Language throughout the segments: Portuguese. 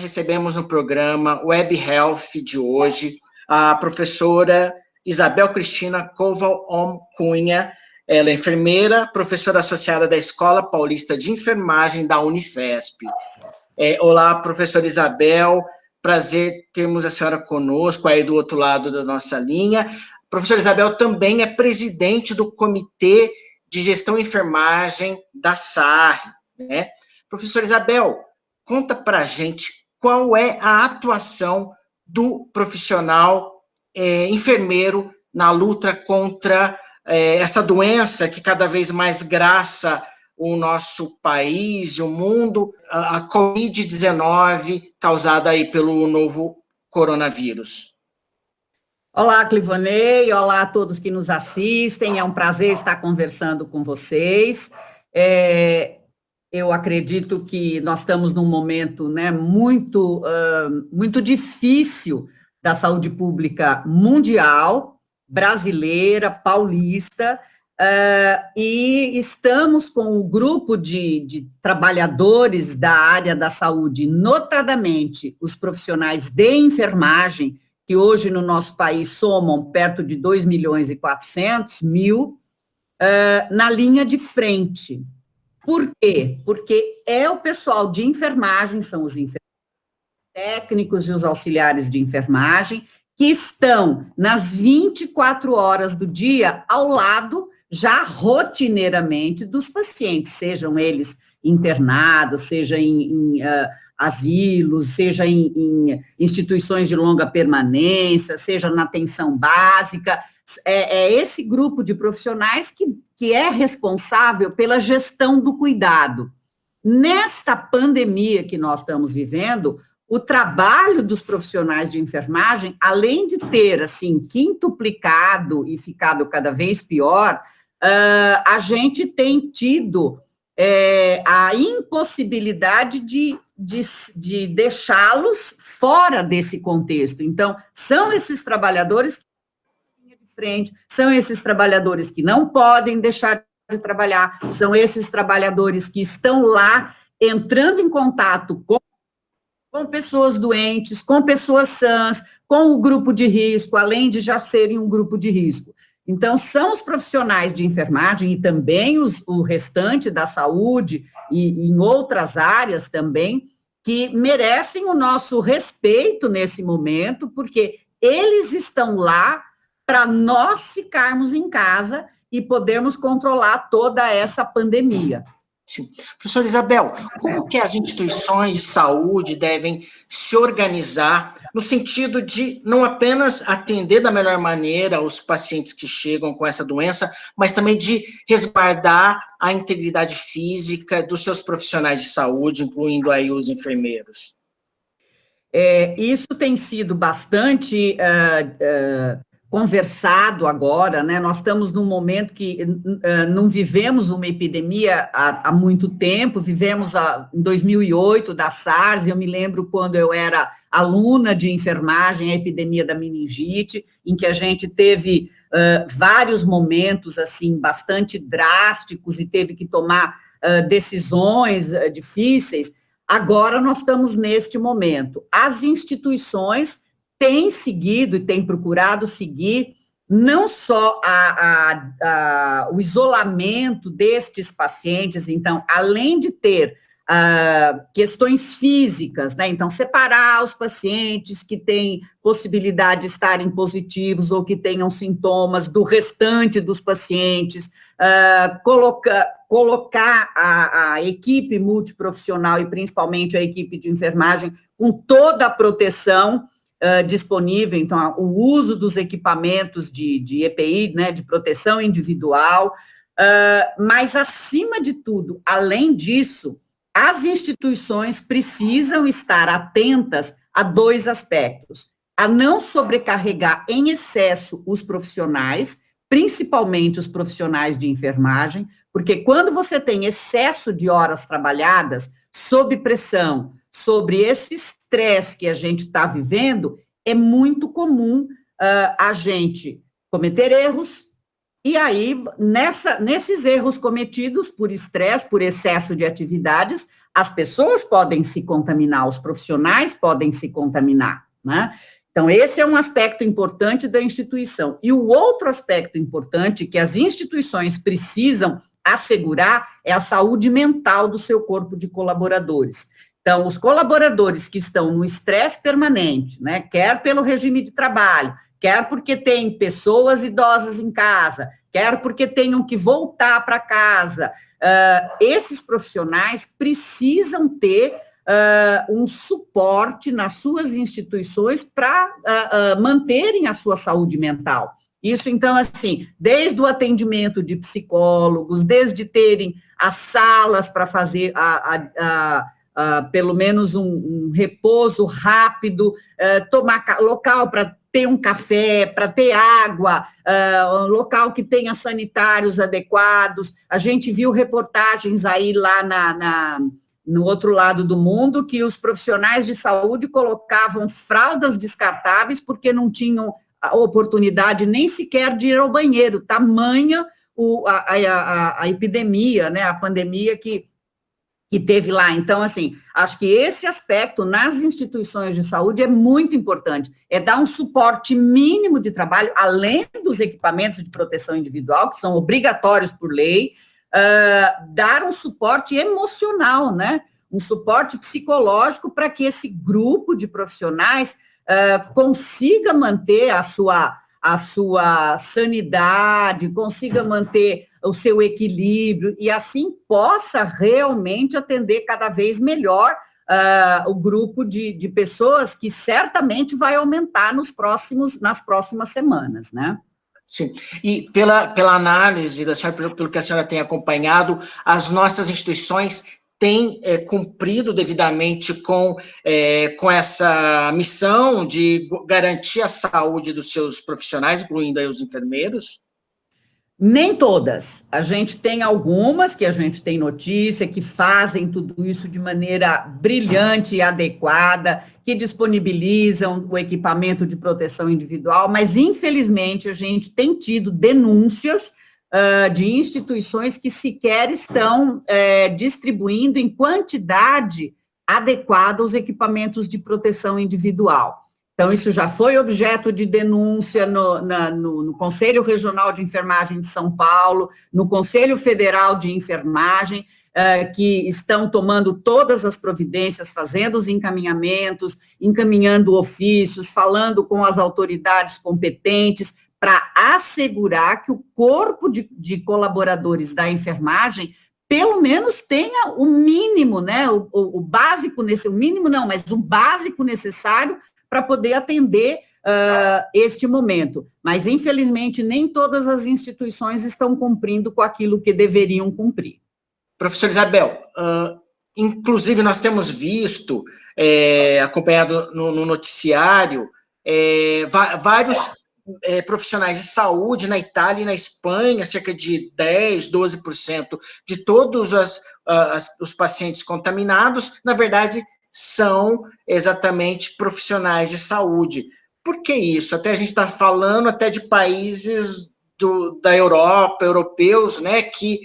recebemos no programa Web Health de hoje a professora Isabel Cristina Koval-Om Cunha. Ela é enfermeira, professora associada da Escola Paulista de Enfermagem da Unifesp. Olá, professora Isabel, prazer termos a senhora conosco aí do outro lado da nossa linha. A professora Isabel também é presidente do Comitê de Gestão e Enfermagem da SARR, né? Professora Isabel, conta para a gente qual é a atuação do profissional enfermeiro na luta contra essa doença que cada vez mais graça o nosso país e o mundo, a Covid-19, causada aí pelo novo coronavírus. Olá, Clivanei, olá a todos que nos assistem, é um prazer estar conversando com vocês. Eu acredito que nós estamos num momento, né, muito difícil da saúde pública mundial, brasileira, paulista, e estamos com um grupo de trabalhadores da área da saúde, notadamente os profissionais de enfermagem, que hoje no nosso país somam perto de 2.400.000, na linha de frente. Por quê? Porque é o pessoal de enfermagem, são os enfermeiros técnicos e os auxiliares de enfermagem, que estão nas 24 horas do dia ao lado, já rotineiramente, dos pacientes, sejam eles internados, seja em asilos, seja em instituições de longa permanência, seja na atenção básica. É esse grupo de profissionais que é responsável pela gestão do cuidado. Nesta pandemia que nós estamos vivendo, o trabalho dos profissionais de enfermagem, além de ter, assim, quintuplicado e ficado cada vez pior, a gente tem tido a impossibilidade de deixá-los fora desse contexto. Então, são esses trabalhadores que frente, são esses trabalhadores que não podem deixar de trabalhar, são esses trabalhadores que estão lá entrando em contato com pessoas doentes, com pessoas sãs, com o grupo de risco, além de já serem um grupo de risco. Então, são os profissionais de enfermagem e também o restante da saúde e em outras áreas também, que merecem o nosso respeito nesse momento, porque eles estão lá para nós ficarmos em casa e podermos controlar toda essa pandemia. Sim. Professora Isabel, como que as instituições de saúde devem se organizar no sentido de não apenas atender da melhor maneira os pacientes que chegam com essa doença, mas também de resguardar a integridade física dos seus profissionais de saúde, incluindo aí os enfermeiros? Isso tem sido bastante conversado agora, né? Nós estamos num momento que não vivemos uma epidemia há muito tempo, vivemos em 2008 da SARS, eu me lembro quando eu era aluna de enfermagem, a epidemia da meningite, em que a gente teve vários momentos, assim, bastante drásticos e teve que tomar decisões difíceis. Agora nós estamos neste momento. As instituições têm seguido e têm procurado seguir não só o isolamento destes pacientes, então, além de ter questões físicas, né, então, separar os pacientes que têm possibilidade de estarem positivos ou que tenham sintomas do restante dos pacientes, colocar a equipe multiprofissional e principalmente a equipe de enfermagem com toda a proteção disponível, então, o uso dos equipamentos de EPI, né, de proteção individual, mas, acima de tudo, além disso, as instituições precisam estar atentas a dois aspectos: a não sobrecarregar em excesso os profissionais, principalmente os profissionais de enfermagem, porque quando você tem excesso de horas trabalhadas, sob pressão, sobre esse estresse que a gente está vivendo, é muito comum a gente cometer erros E aí, nesses erros cometidos por estresse, por excesso de atividades, as pessoas podem se contaminar, os profissionais podem se contaminar, né? Então, esse é um aspecto importante da instituição. E o outro aspecto importante que as instituições precisam assegurar é a saúde mental do seu corpo de colaboradores. Então, os colaboradores que estão no estresse permanente, né, quer pelo regime de trabalho, quer porque tem pessoas idosas em casa, quer porque tenham que voltar para casa, esses profissionais precisam ter um suporte nas suas instituições para manterem a sua saúde mental. Isso, então, assim, desde o atendimento de psicólogos, desde terem as salas para fazer pelo menos um repouso rápido, tomar local para ter um café, para ter água, um local que tenha sanitários adequados. A gente viu reportagens aí lá no outro lado do mundo, que os profissionais de saúde colocavam fraldas descartáveis porque não tinham a oportunidade nem sequer de ir ao banheiro, tamanha a epidemia, né, a pandemia que teve lá. Então, assim, acho que esse aspecto nas instituições de saúde é muito importante, é dar um suporte mínimo de trabalho, além dos equipamentos de proteção individual, que são obrigatórios por lei, dar um suporte emocional, né, um suporte psicológico para que esse grupo de profissionais consiga manter a sua sanidade, consiga manter o seu equilíbrio e assim possa realmente atender cada vez melhor o grupo de pessoas que certamente vai aumentar nas próximas semanas, né? Sim, e pela análise da senhora, pelo que a senhora tem acompanhado, as nossas instituições têm cumprido devidamente com essa missão de garantir a saúde dos seus profissionais, incluindo aí os enfermeiros? Nem todas. A gente tem algumas que a gente tem notícia que fazem tudo isso de maneira brilhante e adequada, que disponibilizam o equipamento de proteção individual, mas infelizmente a gente tem tido denúncias de instituições que sequer estão distribuindo em quantidade adequada os equipamentos de proteção individual. Então, isso já foi objeto de denúncia no Conselho Regional de Enfermagem de São Paulo, no Conselho Federal de Enfermagem, que estão tomando todas as providências, fazendo os encaminhamentos, encaminhando ofícios, falando com as autoridades competentes, para assegurar que o corpo de colaboradores da enfermagem pelo menos tenha o mínimo, né, o básico, o mínimo não, mas o básico necessário para poder atender este momento. Mas, infelizmente, nem todas as instituições estão cumprindo com aquilo que deveriam cumprir. Professora Isabel, inclusive nós temos visto, acompanhado no noticiário, vários profissionais de saúde na Itália e na Espanha, cerca de 10%, 12% de todos os pacientes contaminados, na verdade, são exatamente profissionais de saúde. Por que isso? Até a gente está falando até de países da Europa, europeus, né, que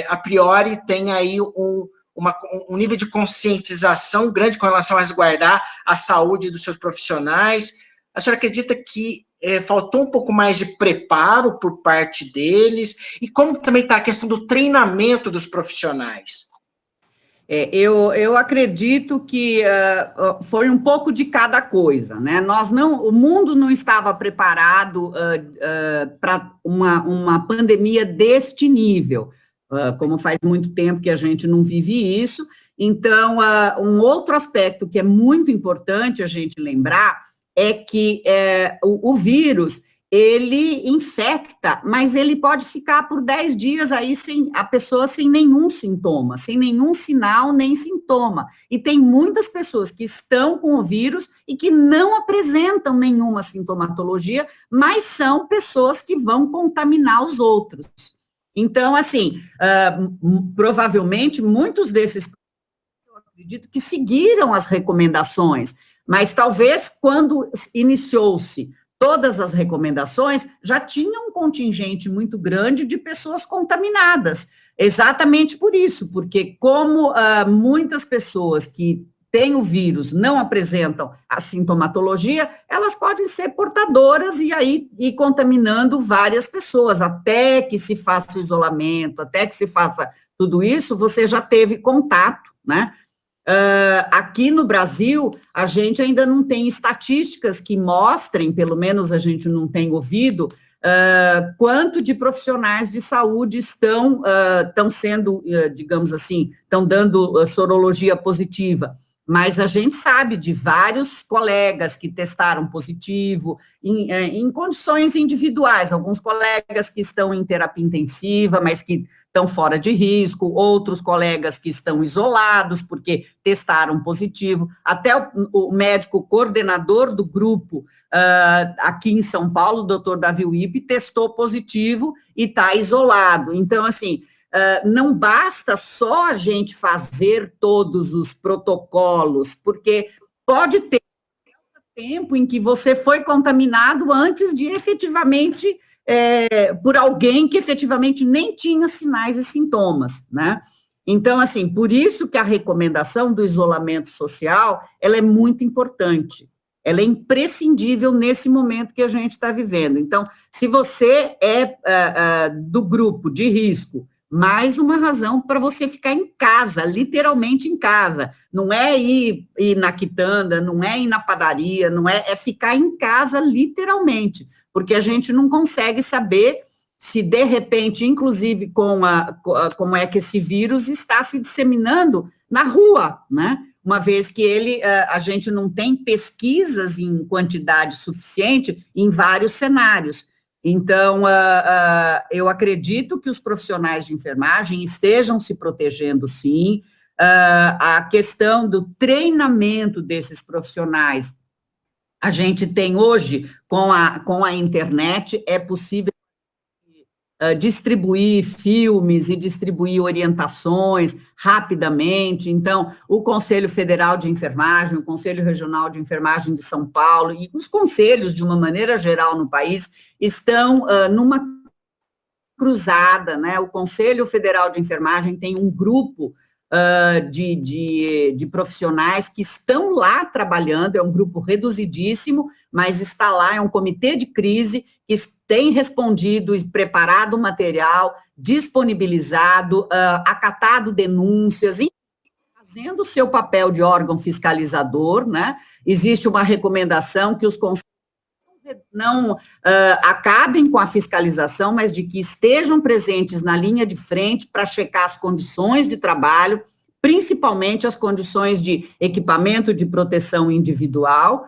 a priori tem aí um nível de conscientização grande com relação a resguardar a saúde dos seus profissionais. A senhora acredita que faltou um pouco mais de preparo por parte deles? E como também está a questão do treinamento dos profissionais? Eu acredito que foi um pouco de cada coisa, né? O mundo não estava preparado para uma pandemia deste nível, como faz muito tempo que a gente não vive isso. Então, um outro aspecto que é muito importante a gente lembrar é que o vírus, ele infecta, mas ele pode ficar por 10 dias aí a pessoa sem nenhum sintoma, sem nenhum sinal, nem sintoma. E tem muitas pessoas que estão com o vírus e que não apresentam nenhuma sintomatologia, mas são pessoas que vão contaminar os outros. Então, assim, provavelmente muitos desses, eu acredito que seguiram as recomendações, mas talvez quando iniciou-se todas as recomendações, já tinha um contingente muito grande de pessoas contaminadas, exatamente por isso, porque como muitas pessoas que têm o vírus não apresentam a sintomatologia, elas podem ser portadoras e aí ir contaminando várias pessoas, até que se faça o isolamento, até que se faça tudo isso, você já teve contato, né? Aqui no Brasil, a gente ainda não tem estatísticas que mostrem, pelo menos a gente não tem ouvido, quanto de profissionais de saúde estão sendo, digamos assim, estão dando sorologia positiva. Mas a gente sabe de vários colegas que testaram positivo em condições individuais, alguns colegas que estão em terapia intensiva, mas que estão fora de risco, outros colegas que estão isolados porque testaram positivo, até o médico coordenador do grupo aqui em São Paulo, o doutor Davi Wippe, testou positivo e está isolado. Então, assim, não basta só a gente fazer todos os protocolos, porque pode ter tempo em que você foi contaminado antes de efetivamente, por alguém que efetivamente nem tinha sinais e sintomas, né? Então, assim, por isso que a recomendação do isolamento social, ela é muito importante, ela é imprescindível nesse momento que a gente está vivendo. Então, se você é do grupo de risco, mais uma razão para você ficar em casa, literalmente em casa. Não é ir na quitanda, não é ir na padaria, não é ficar em casa, literalmente, porque a gente não consegue saber se, de repente, inclusive, como é que esse vírus está se disseminando na rua, né? Uma vez que a gente não tem pesquisas em quantidade suficiente em vários cenários. Então, eu acredito que os profissionais de enfermagem estejam se protegendo, sim. A questão do treinamento desses profissionais, a gente tem hoje, com a internet, é possível distribuir filmes e distribuir orientações rapidamente. Então, o Conselho Federal de Enfermagem, o Conselho Regional de Enfermagem de São Paulo e os conselhos, de uma maneira geral, no país, estão numa cruzada, né? O Conselho Federal de Enfermagem tem um grupo de profissionais que estão lá trabalhando, é um grupo reduzidíssimo, mas está lá, é um comitê de crise que tem respondido e preparado material, disponibilizado, acatado denúncias, fazendo o seu papel de órgão fiscalizador, né? Existe uma recomendação que os conselhos não acabem com a fiscalização, mas de que estejam presentes na linha de frente para checar as condições de trabalho, principalmente as condições de equipamento de proteção individual,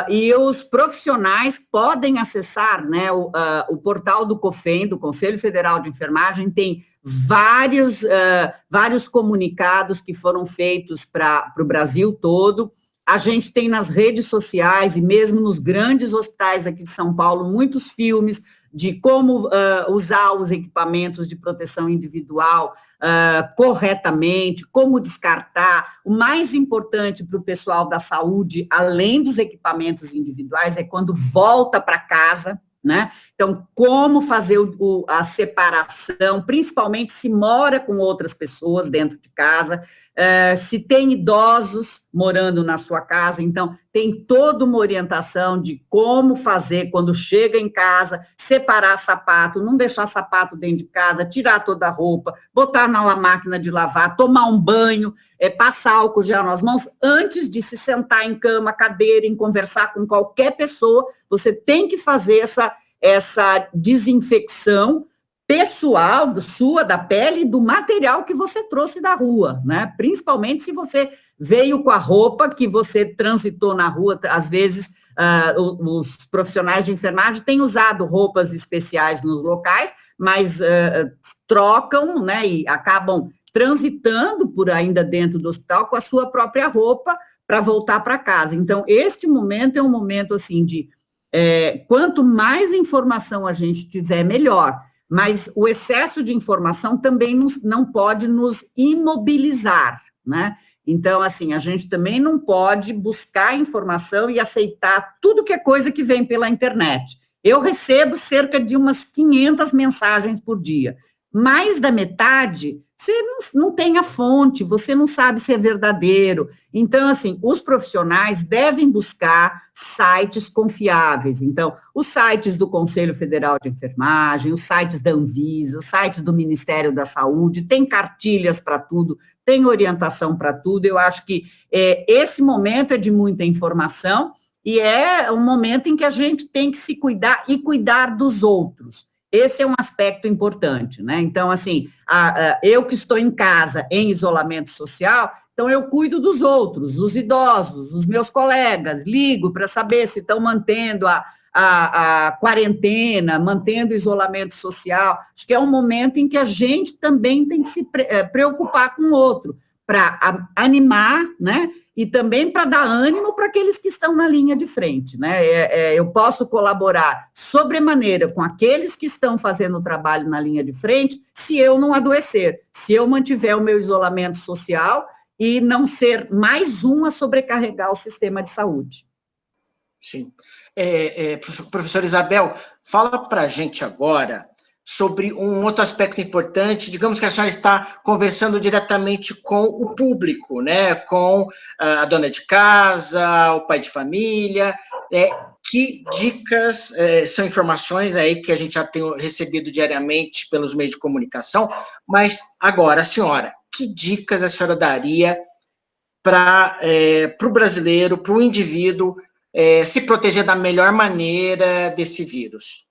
e os profissionais podem acessar, né, o portal do COFEN, do Conselho Federal de Enfermagem, tem vários comunicados que foram feitos para o Brasil todo. A gente tem nas redes sociais e mesmo nos grandes hospitais aqui de São Paulo, muitos filmes de como usar os equipamentos de proteção individual corretamente, como descartar. O mais importante para o pessoal da saúde, além dos equipamentos individuais, é quando volta para casa, né? Então, como fazer a separação, principalmente se mora com outras pessoas dentro de casa, se tem idosos morando na sua casa, então tem toda uma orientação de como fazer quando chega em casa, separar sapato, não deixar sapato dentro de casa, tirar toda a roupa, botar na máquina de lavar, tomar um banho, passar álcool gel nas mãos, antes de se sentar em cama, cadeira, em conversar com qualquer pessoa, você tem que fazer essa desinfecção pessoal, sua, da pele, e do material que você trouxe da rua, né? Principalmente se você veio com a roupa que você transitou na rua. Às vezes, os profissionais de enfermagem têm usado roupas especiais nos locais, mas trocam, né, e acabam transitando por ainda dentro do hospital com a sua própria roupa para voltar para casa. Então, este momento é um momento, assim, de quanto mais informação a gente tiver, melhor. Mas o excesso de informação também não pode nos imobilizar, né? Então, assim, a gente também não pode buscar informação e aceitar tudo que é coisa que vem pela internet. Eu recebo cerca de umas 500 mensagens por dia. Mais da metade, você não tem a fonte, você não sabe se é verdadeiro. Então, assim, os profissionais devem buscar sites confiáveis. Então, os sites do Conselho Federal de Enfermagem, os sites da Anvisa, os sites do Ministério da Saúde, tem cartilhas para tudo, tem orientação para tudo. Eu acho que esse momento é de muita informação e é um momento em que a gente tem que se cuidar e cuidar dos outros. Esse é um aspecto importante, né? Então, assim, eu que estou em casa, em isolamento social, então eu cuido dos outros, os idosos, os meus colegas, ligo para saber se estão mantendo a quarentena, mantendo o isolamento social. Acho que é um momento em que a gente também tem que se preocupar com o outro, para animar, né? E também para dar ânimo para aqueles que estão na linha de frente, né? Eu posso colaborar sobremaneira com aqueles que estão fazendo o trabalho na linha de frente, se eu não adoecer, se eu mantiver o meu isolamento social e não ser mais um a sobrecarregar o sistema de saúde. Sim. Professora Isabel, fala para a gente agora sobre um outro aspecto importante. Digamos que a senhora está conversando diretamente com o público, né? Com a dona de casa, o pai de família. Que dicas, são informações aí que a gente já tem recebido diariamente pelos meios de comunicação, mas agora, senhora, que dicas a senhora daria para o brasileiro, para o indivíduo, se proteger da melhor maneira desse vírus?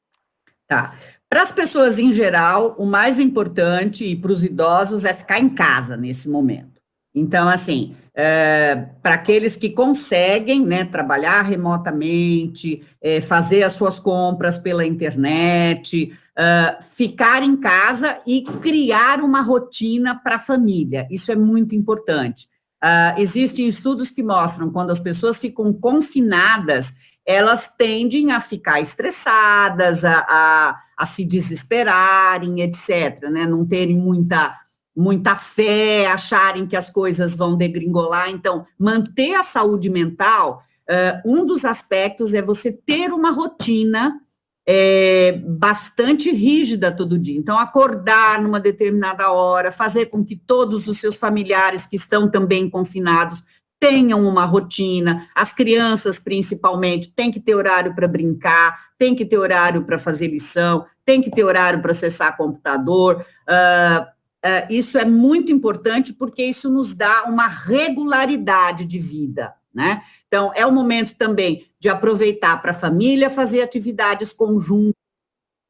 Tá. Para as pessoas em geral, o mais importante, e para os idosos, é ficar em casa nesse momento. Então, assim, para aqueles que conseguem, né, trabalhar remotamente, fazer as suas compras pela internet, ficar em casa e criar uma rotina para a família. Isso é muito importante. Existem estudos que mostram quando as pessoas ficam confinadas, elas tendem a ficar estressadas, a se desesperarem, etc., né? Não terem muita fé, acharem que as coisas vão degringolar. Então, manter a saúde mental, um dos aspectos é você ter uma rotina bastante rígida todo dia. Então, acordar numa determinada hora, fazer com que todos os seus familiares que estão também confinados tenham uma rotina, as crianças, principalmente, têm que ter horário para brincar, tem que ter horário para fazer lição, tem que ter horário para acessar computador. Isso é muito importante porque isso nos dá uma regularidade de vida, né? Então, é o momento também de aproveitar para a família fazer atividades conjuntas,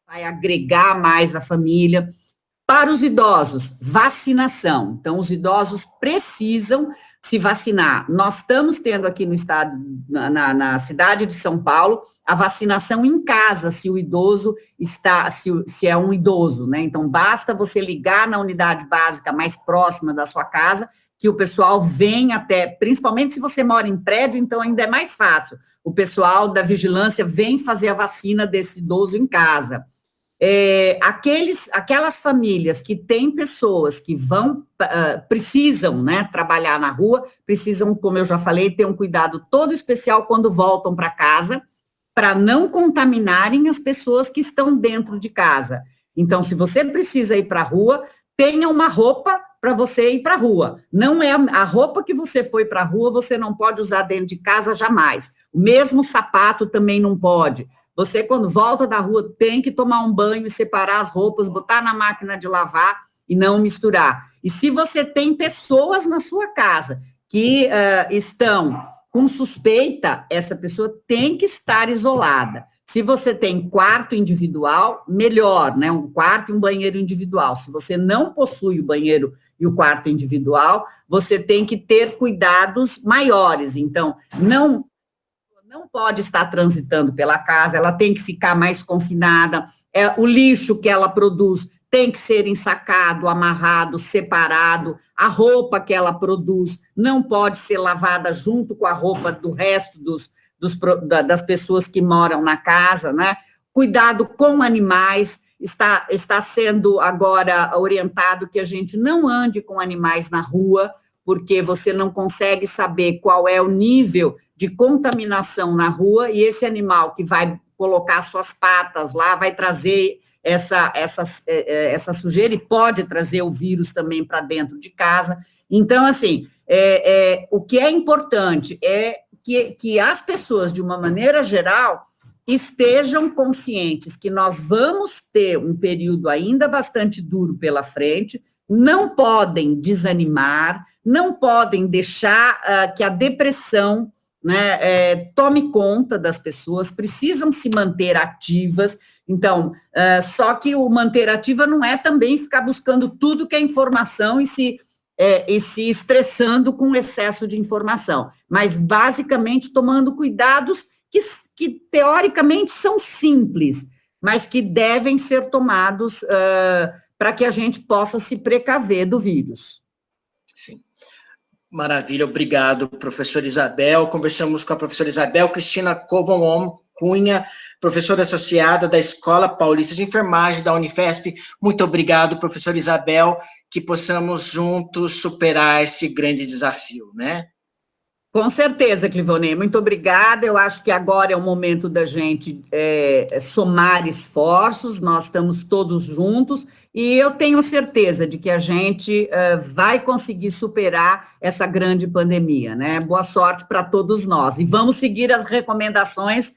vai agregar mais a família. Para os idosos, vacinação. Então, os idosos precisam se vacinar. Nós estamos tendo aqui no estado, na cidade de São Paulo, a vacinação em casa, se o idoso está, se é um idoso, né? Então, basta você ligar na unidade básica mais próxima da sua casa, que o pessoal vem até, principalmente se você mora em prédio, então ainda é mais fácil. O pessoal da vigilância vem fazer a vacina desse idoso em casa. Aquelas famílias que têm pessoas que precisam, né, trabalhar na rua, precisam, como eu já falei, ter um cuidado todo especial quando voltam para casa, para não contaminarem as pessoas que estão dentro de casa. Então, se você precisa ir para a rua, tenha uma roupa para você ir para a rua. Não é a roupa que você foi para a rua, você não pode usar dentro de casa jamais. O mesmo sapato também não pode. Você, quando volta da rua, tem que tomar um banho e separar as roupas, botar na máquina de lavar e não misturar. E se você tem pessoas na sua casa que estão com suspeita, essa pessoa tem que estar isolada. Se você tem quarto individual, melhor, né? Um quarto e um banheiro individual. Se você não possui o banheiro e o quarto individual, você tem que ter cuidados maiores. Então, não pode estar transitando pela casa, ela tem que ficar mais confinada, o lixo que ela produz tem que ser ensacado, amarrado, separado, a roupa que ela produz não pode ser lavada junto com a roupa do resto das pessoas que moram na casa, né? Cuidado com animais, está sendo agora orientado que a gente não ande com animais na rua, porque você não consegue saber qual é o nível de contaminação na rua, e esse animal que vai colocar suas patas lá vai trazer essa sujeira e pode trazer o vírus também para dentro de casa. Então, assim, o que é importante é que as pessoas, de uma maneira geral, estejam conscientes que nós vamos ter um período ainda bastante duro pela frente, não podem desanimar, não podem deixar que a depressão, né, tome conta das pessoas, precisam se manter ativas. Então, só que o manter ativa não é também ficar buscando tudo que é informação e se estressando com excesso de informação, mas basicamente tomando cuidados que teoricamente são simples, mas que devem ser tomados para que a gente possa se precaver do vírus. Sim. Maravilha, obrigado, professora Isabel. Conversamos com a professora Isabel Cristina Koval Cunha, professora associada da Escola Paulista de Enfermagem da Unifesp. Muito obrigado, professora Isabel, que possamos juntos superar esse grande desafio, né? Com certeza, Clivonei, muito obrigada. Eu acho que agora é o momento da gente somar esforços, nós estamos todos juntos, e eu tenho certeza de que a gente vai conseguir superar essa grande pandemia, né? Boa sorte para todos nós. E vamos seguir as recomendações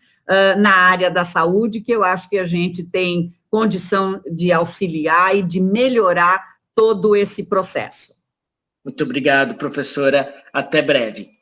na área da saúde, que eu acho que a gente tem condição de auxiliar e de melhorar todo esse processo. Muito obrigado, professora. Até breve.